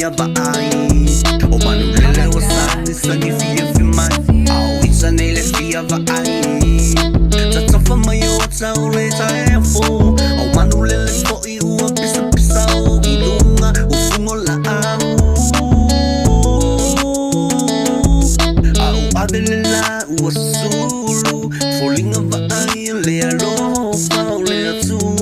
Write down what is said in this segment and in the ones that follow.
fia vai o manulele o sani sani fia fi mai au isa nele fia vai tata fa mai o tau le tae fo o manulele fo I ua pisa pisa o I lunga o fungo la au adele la ua sulu folinga vai le alofa o le atu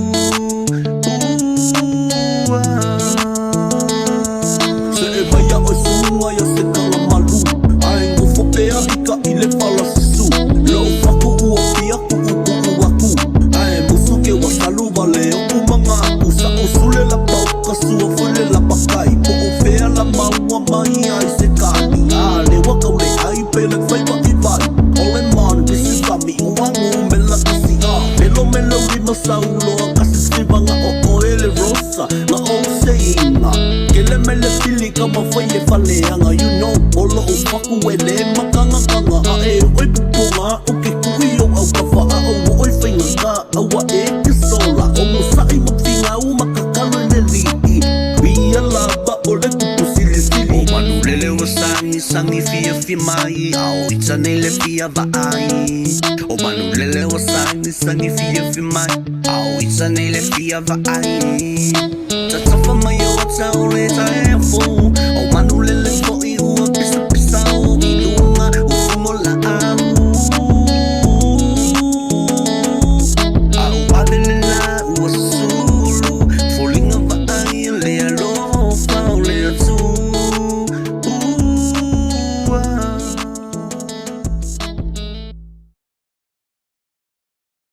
Saulo kasi banga o ele rosa na o seinga kele mele fili kama foi fale anga you know olo o faku ele makanga kanga a e oi puponga o ke kuio au kafa o oi fainga ka au e ke sola o mo sai mo finga u makakalo neli bia la ba ole ku sili sili o manulele o sangi fia fi mai au itsanele fia vai o manulele o sangi fia fi mai au itsanele fia vai tata fa mai o tau le tae